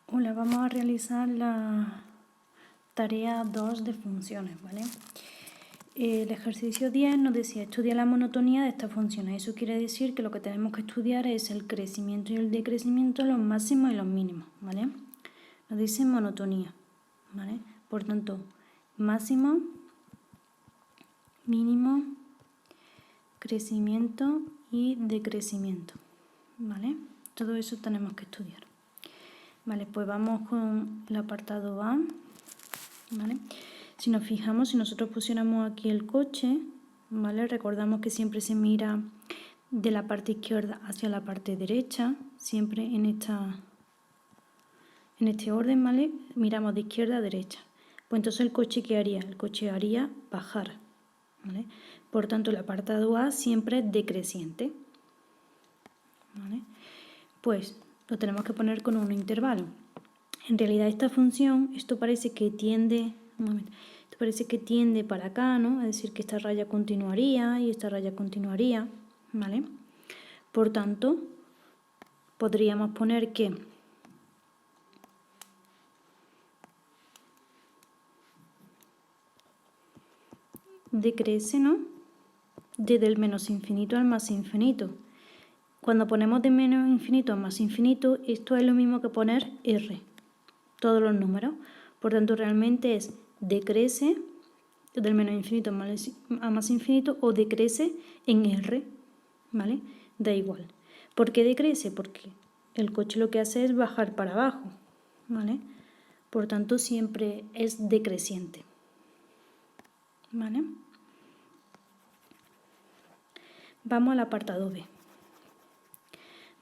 Hola, vamos a realizar la tarea 2 de funciones, ¿vale? El ejercicio 10 nos decía estudia la monotonía de estas funciones. Eso quiere decir que lo que tenemos que estudiar es el crecimiento y el decrecimiento, los máximos y los mínimos, ¿vale? Nos dice monotonía, ¿vale? Por tanto, máximo, mínimo, crecimiento y decrecimiento, ¿vale? Todo eso tenemos que estudiar. Vale, pues vamos con el apartado A, ¿vale? Si nos fijamos, si nosotros pusiéramos aquí el coche, ¿vale? Recordamos que siempre se mira de la parte izquierda hacia la parte derecha, siempre en este orden, ¿vale? Miramos de izquierda a derecha. Pues entonces el coche, ¿qué haría? El coche haría bajar, ¿vale? Por tanto, el apartado A siempre es decreciente, ¿vale? Pues lo tenemos que poner con un intervalo. En realidad esta función, esto parece que tiende para acá, ¿no? Es decir, que esta raya continuaría y esta raya continuaría, ¿vale? Por tanto, podríamos poner que decrece, ¿no? Desde el menos infinito al más infinito. Cuando ponemos de menos infinito a más infinito, esto es lo mismo que poner R, todos los números. Por tanto, realmente es decrece del menos infinito a más infinito o decrece en R, ¿vale? Da igual. ¿Por qué decrece? Porque el coche lo que hace es bajar para abajo, ¿vale? Por tanto, siempre es decreciente, ¿vale? Vamos al apartado B.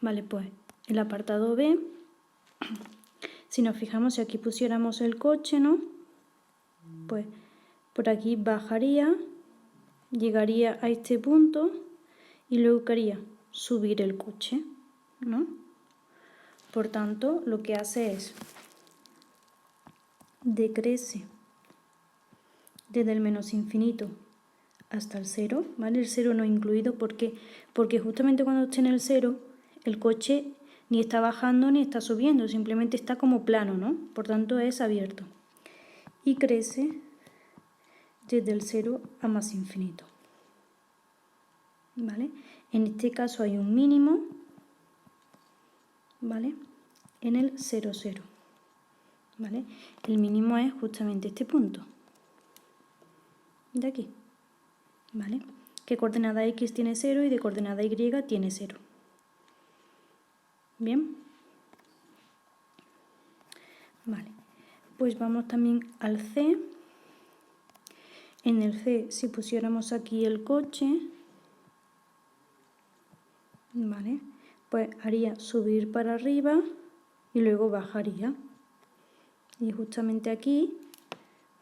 Vale, pues el apartado B, si nos fijamos, si aquí pusiéramos el coche, ¿no? Pues por aquí bajaría, llegaría a este punto y luego quería subir el coche, ¿no? Por tanto, lo que hace es decrece desde el menos infinito hasta el cero, ¿vale? El cero no incluido, ¿por qué? Porque justamente cuando esté en el cero, el coche ni está bajando ni está subiendo, simplemente está como plano, ¿no? Por tanto, es abierto. Y crece desde el cero a más infinito, ¿vale? En este caso hay un mínimo, ¿vale? En el 0, 0, ¿vale? El mínimo es justamente este punto de aquí, ¿vale? Que coordenada x tiene 0 y de coordenada y tiene 0. Bien, vale, pues vamos también al C. En el C, si pusiéramos aquí el coche, ¿vale? Pues haría subir para arriba y luego bajaría. Y justamente aquí,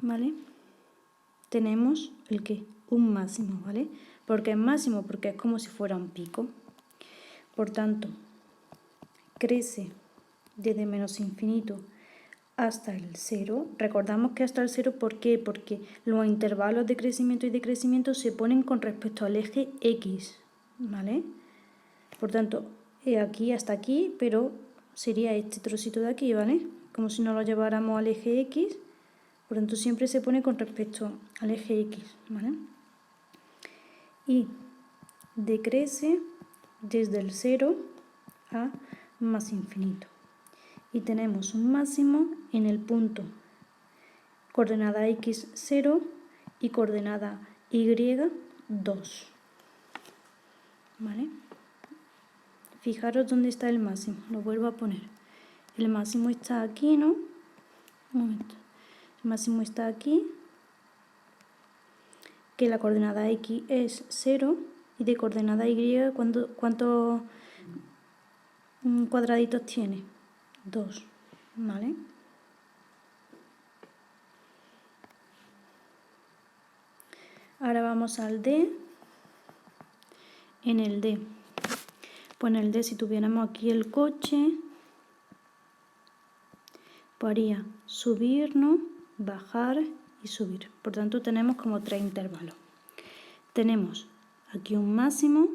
¿vale? Tenemos el ¿qué? Un máximo, ¿vale? ¿Por qué es máximo? Porque es como si fuera un pico. Por tanto, crece desde menos infinito hasta el 0. Recordamos que hasta el 0, ¿por qué? Porque los intervalos de crecimiento y decrecimiento se ponen con respecto al eje X, ¿vale? Por tanto, aquí hasta aquí, pero sería este trocito de aquí, ¿vale? Como si no lo lleváramos al eje X, por tanto siempre se pone con respecto al eje X, ¿vale? Y decrece desde el 0 a más infinito. Y tenemos un máximo en el punto coordenada x 0 y coordenada y 2. ¿Vale? Fijaros dónde está el máximo, lo vuelvo a poner. El máximo está aquí, ¿no? Un momento. El máximo está aquí, que la coordenada x es 0 y de coordenada y, ¿cuántos cuadraditos tiene? 2, ¿vale? Ahora vamos al D. En el D, pues en el D, si tuviéramos aquí el coche, pues haría subir, ¿no? Bajar y subir. Por tanto, tenemos como 3 intervalos. Tenemos aquí un máximo,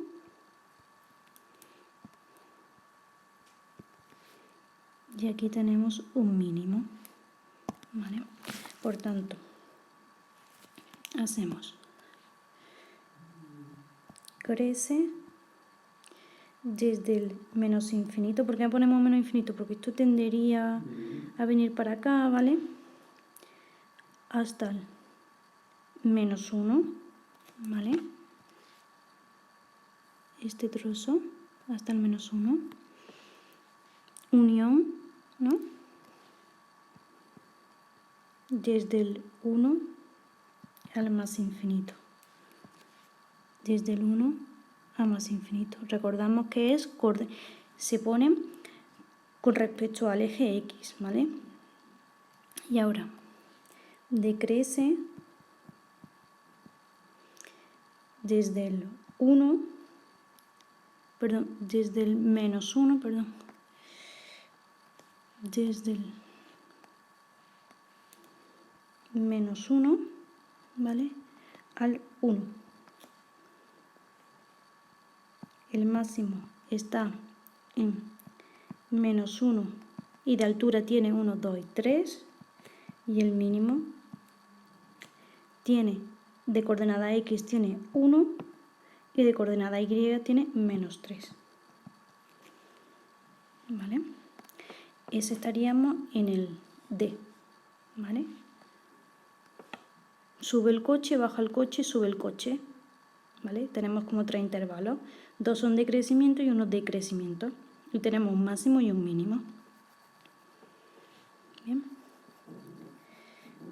y aquí tenemos un mínimo, ¿vale? Por tanto, hacemos crece desde el menos infinito. ¿Por qué ponemos menos infinito? Porque esto tendería a venir para acá, ¿vale? Hasta el menos 1, ¿vale? Este trozo hasta el menos 1. Unión, ¿no? Desde el 1 al más infinito. Desde el 1 a más infinito. Recordamos que se pone con respecto al eje X, ¿vale? Y ahora decrece desde el 1, perdón, desde el menos 1, perdón, desde el menos 1, ¿vale? Al 1. El máximo está en menos 1 y de altura tiene 1, 2 y 3, y el mínimo tiene de coordenada X tiene 1 y de coordenada Y tiene menos 3. ¿Vale? Ese estaríamos en el D. ¿Vale? Sube el coche, baja el coche, sube el coche. ¿Vale? Tenemos como 3 intervalos. 2 son de crecimiento y 1 de crecimiento. Y tenemos un máximo y un mínimo. Bien.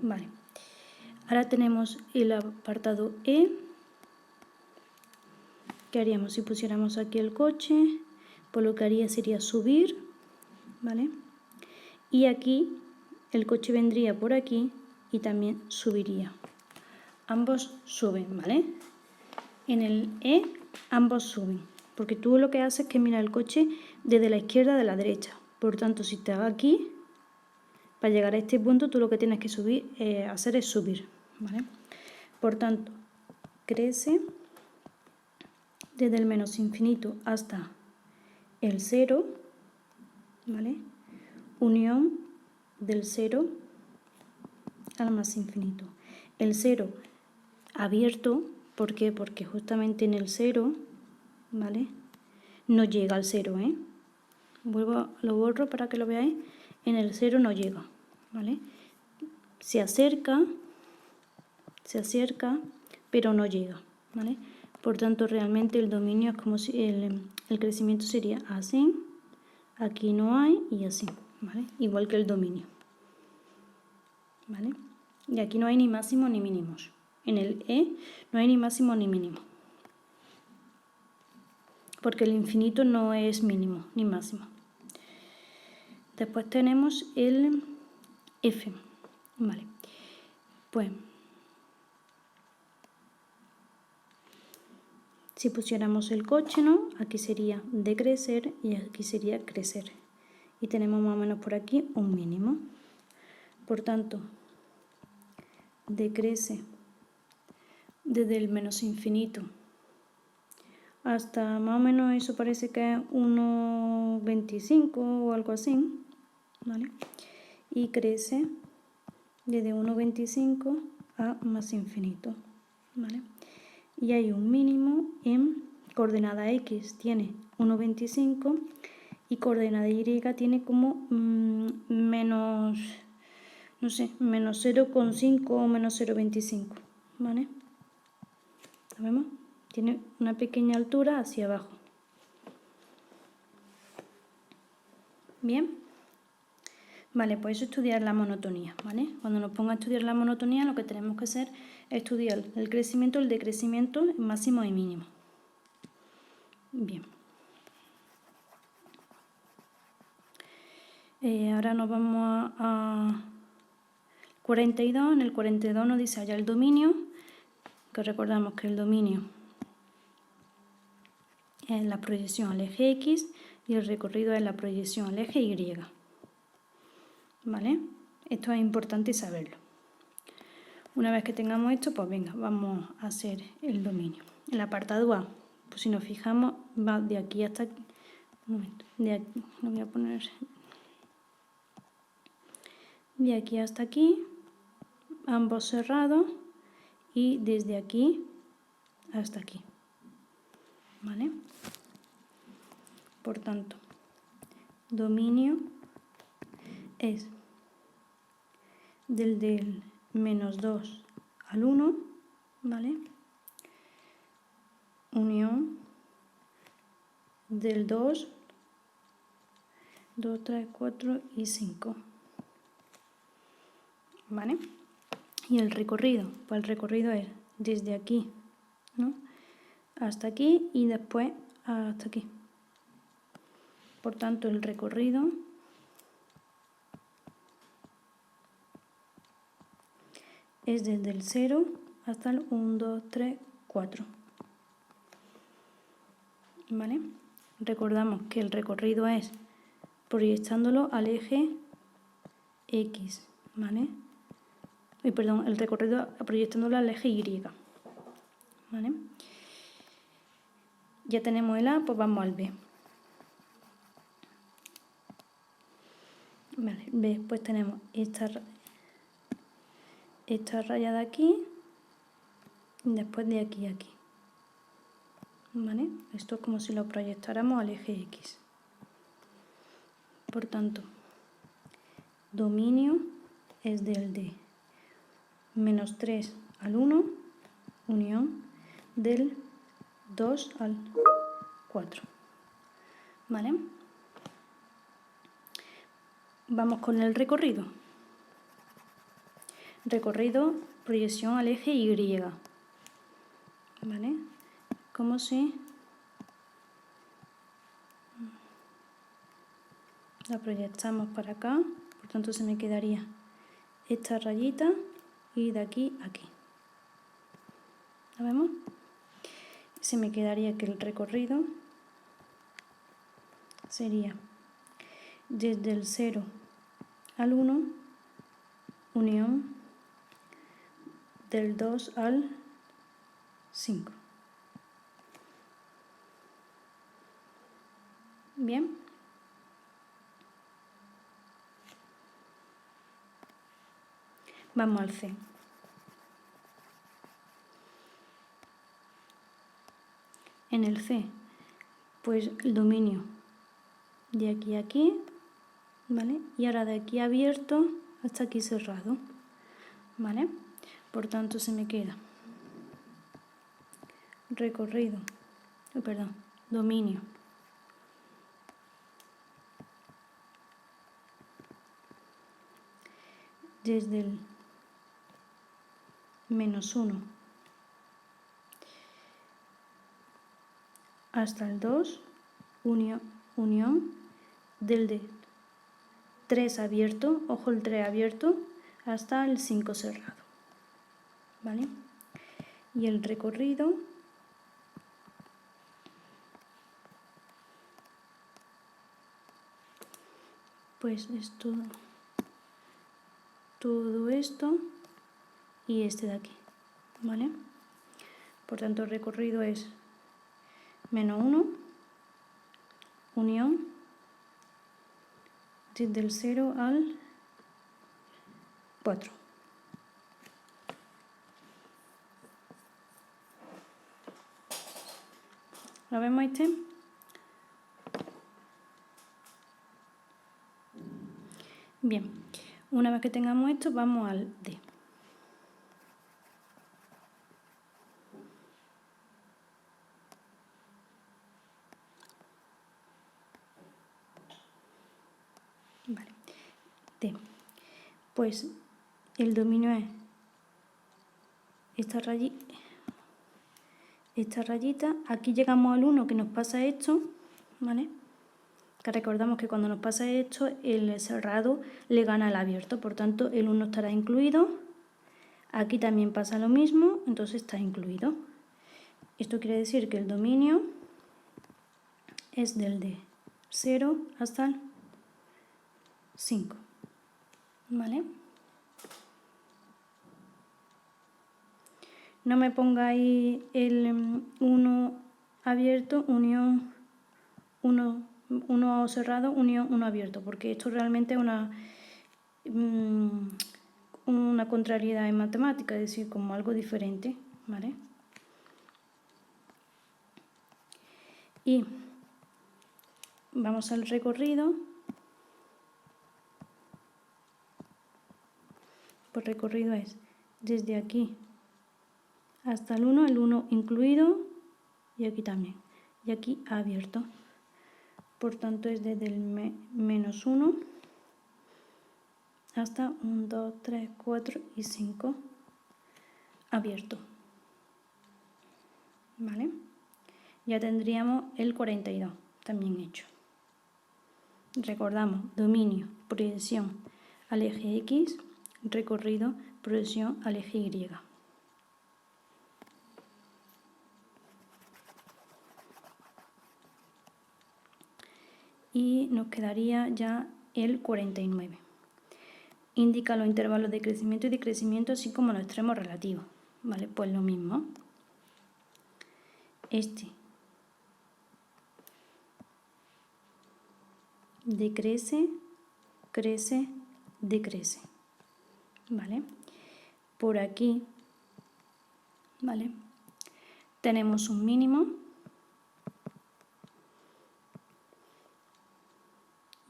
Vale. Ahora tenemos el apartado E. ¿Qué haríamos? Si pusiéramos aquí el coche, pues lo que haría sería subir, ¿vale? Y aquí el coche vendría por aquí y también subiría. Ambos suben, ¿vale? En el E ambos suben, porque tú lo que haces es que miras el coche desde la izquierda a la derecha. Por tanto, si estás aquí, para llegar a este punto, tú lo que tienes que hacer es subir, ¿vale? Por tanto, crece desde el menos infinito hasta el 0, ¿vale? Unión del 0 al más infinito. El 0 abierto, ¿por qué? Porque justamente en el 0, ¿vale? No llega al 0, ¿eh? Lo borro para que lo veáis. En el 0 no llega, ¿vale? Se acerca, pero no llega, ¿vale? Por tanto, realmente el dominio es como si el crecimiento sería así, aquí no hay y así, ¿vale? Igual que el dominio, ¿vale? Y aquí no hay ni máximo ni mínimos. En el E no hay ni máximo ni mínimo, porque el infinito no es mínimo ni máximo. Después tenemos el F, ¿vale? Pues, si pusiéramos el coche, ¿no? Aquí sería decrecer y aquí sería crecer. Y tenemos más o menos por aquí un mínimo. Por tanto, decrece desde el menos infinito hasta más o menos eso parece que es 1,25 o algo así, ¿vale? Y crece desde 1,25 a más infinito, ¿vale? Y hay un mínimo en coordenada X, tiene 1,25 y coordenada Y tiene como menos, no sé, menos 0,5 o menos 0,25, ¿vale? ¿Lo vemos? Tiene una pequeña altura hacia abajo. Bien. Vale, pues eso es estudiar la monotonía, ¿vale? Cuando nos ponga a estudiar la monotonía, lo que tenemos que hacer es estudiar el crecimiento, el decrecimiento, máximo y mínimo. Bien. Ahora nos vamos a 42. En el 42 nos dice hallar el dominio, que recordamos que el dominio es la proyección al eje X y el recorrido es la proyección al eje Y. ¿Vale? Esto es importante saberlo. Una vez que tengamos esto, pues venga, vamos a hacer el dominio. El apartado A, pues si nos fijamos, va de aquí hasta aquí. Un momento, de aquí, lo voy a poner de aquí hasta aquí, ambos cerrados, y desde aquí hasta aquí, ¿vale? Por tanto, dominio es del menos 2 al 1, ¿vale? Unión del 2, 2, 3, 4 y 5, ¿vale? Y el recorrido, pues el recorrido es desde aquí, ¿no?, hasta aquí y después hasta aquí. Por tanto, el recorrido es desde el 0 hasta el 1, 2, 3, 4. ¿Vale? Recordamos que el recorrido es proyectándolo al eje X, ¿vale? Perdón, el recorrido proyectándolo al eje Y, ¿vale? Ya tenemos el A, pues vamos al B. Vale, B, pues tenemos esta raya de aquí, y después de aquí a aquí, ¿vale? Esto es como si lo proyectáramos al eje X. Por tanto, dominio es del de menos 3 al 1, unión del 2 al 4, ¿vale? Vamos con el recorrido. Recorrido, proyección al eje Y, ¿vale? Como si la proyectamos para acá, por tanto se me quedaría esta rayita y de aquí a aquí. ¿La vemos? Se me quedaría que el recorrido sería desde el 0 al 1, unión del 2 al 5. Bien. Vamos al C. En el C, pues el dominio de aquí a aquí, ¿vale? Y ahora de aquí abierto hasta aquí cerrado, ¿vale? Por tanto se me queda recorrido, dominio desde el menos 1 hasta el 2, unión del de 3 abierto, ojo el 3 abierto, hasta el 5 cerrado, ¿vale? Y el recorrido pues es todo esto y este de aquí, ¿vale? Por tanto, el recorrido es menos 1, unión desde el 0 al 4. ¿Lo vemos este? Bien, una vez que tengamos esto, vamos al D. Vale. D. Pues el dominio es esta rayita. Aquí llegamos al 1 que nos pasa esto, ¿vale? Que recordamos que cuando nos pasa esto, el cerrado le gana al abierto, por tanto el 1 estará incluido. Aquí también pasa lo mismo, entonces está incluido. Esto quiere decir que el dominio es del de 0 hasta el 5, ¿vale? No me pongáis el 1 abierto, unión 1 cerrado, unión 1 abierto, porque esto realmente una contrariedad en matemática, es decir, como algo diferente, ¿vale? Y vamos al recorrido. Pues recorrido es desde aquí hasta el 1 incluido, y aquí también, y aquí abierto. Por tanto es desde el menos 1 hasta 1, 2, 3, 4 y 5 abierto. ¿Vale? Ya tendríamos el 42 también hecho. Recordamos, dominio, proyección al eje X, recorrido, proyección al eje Y. Y nos quedaría ya el 49. Indica los intervalos de crecimiento y decrecimiento, así como los extremos relativos. ¿Vale? Pues lo mismo. Este decrece, crece, decrece. ¿Vale? Por aquí, ¿vale? Tenemos un mínimo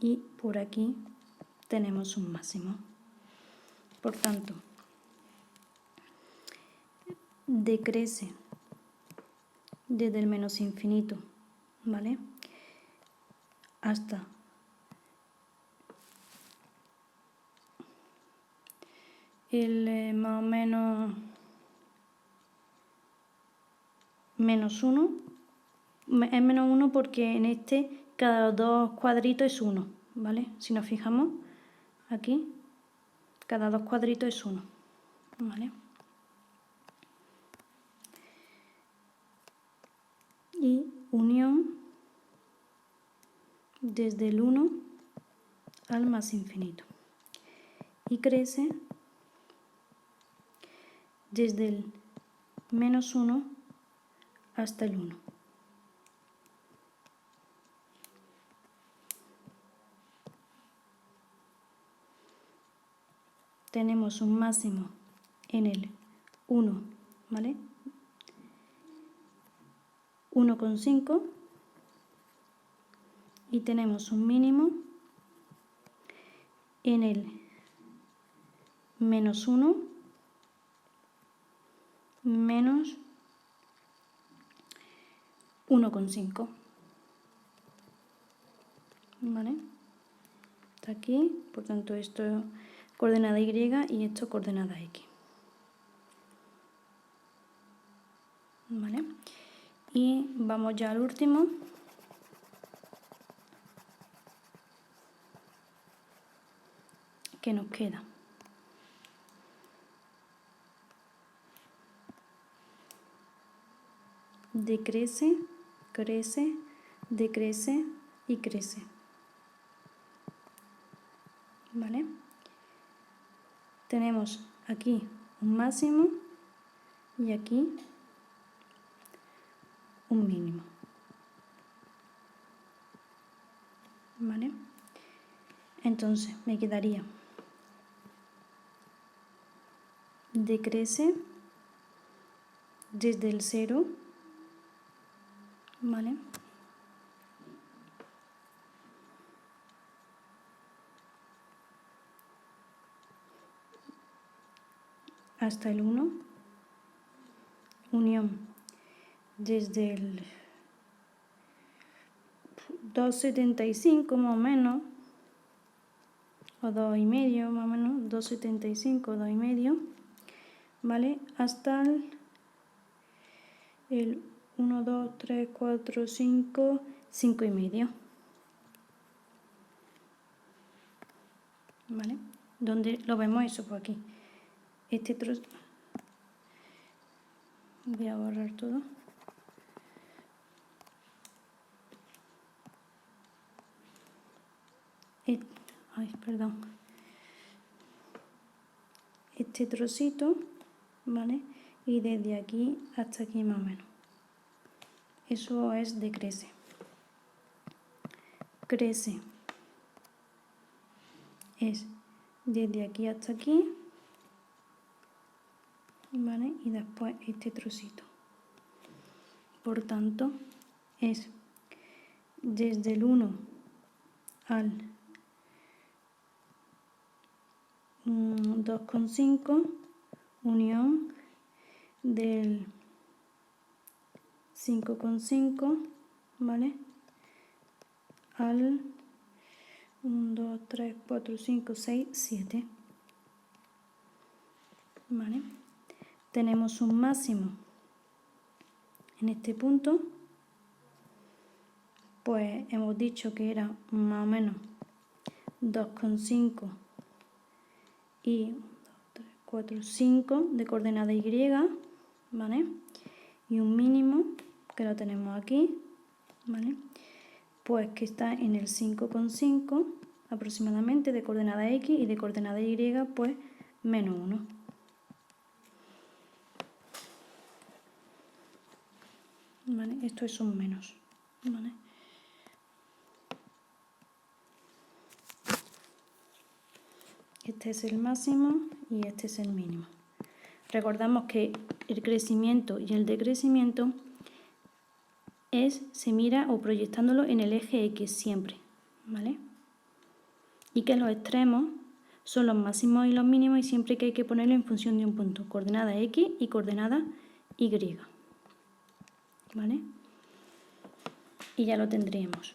y por aquí tenemos un máximo. Por tanto, decrece desde el menos infinito, ¿vale? Hasta el más o menos menos 1. Es menos 1 porque en este cada dos cuadritos es 1, ¿vale? Si nos fijamos aquí, cada dos cuadritos es 1, ¿vale? Y unión desde el 1 al más infinito. Y crece desde el menos 1 hasta el 1. Tenemos un máximo en el 1, ¿vale? 1,5 y tenemos un mínimo en el menos 1 menos 1,5. ¿Vale? Está aquí, por tanto esto es coordenada Y y esto coordenada X. ¿Vale? Y vamos ya al último. Que nos queda. Decrece, crece, decrece y crece. ¿Vale? Tenemos aquí un máximo y aquí un mínimo. ¿Vale? Entonces me quedaría decrece desde el 0, ¿vale? Hasta el 1, unión desde el 2,75 más o menos, o 2,5 más o menos, 2,75, 2,5, ¿vale? Hasta el 1, 2, 3, 4, 5, 5,5. ¿Vale? ¿Dónde lo vemos eso? Por aquí. Este trozo. Voy a borrar todo. Ay, perdón. Este trocito, ¿vale? Y desde aquí hasta aquí más o menos. Eso es decrece. Crece. Es desde aquí hasta aquí, ¿vale? Y después este trocito. Por tanto, es desde el 1 al 2,5 unión del 5,5, ¿vale? Al 1, 2, 3, 4, 5, 6, 7, ¿vale? Tenemos un máximo en este punto, pues hemos dicho que era más o menos 2,5 y 1, 2, 3, 4, 5 de coordenada Y, ¿vale? Y un mínimo, que lo tenemos aquí, ¿vale? Pues que está en el 5,5 aproximadamente de coordenada X y de coordenada Y, pues menos 1. ¿Vale? Esto es un menos, ¿vale? Este es el máximo y este es el mínimo. Recordamos que el crecimiento y el decrecimiento se mira o proyectándolo en el eje X siempre, ¿vale? Y que los extremos son los máximos y los mínimos y siempre que hay que ponerlo en función de un punto, coordenada X y coordenada Y, ¿vale? Y ya lo tendríamos.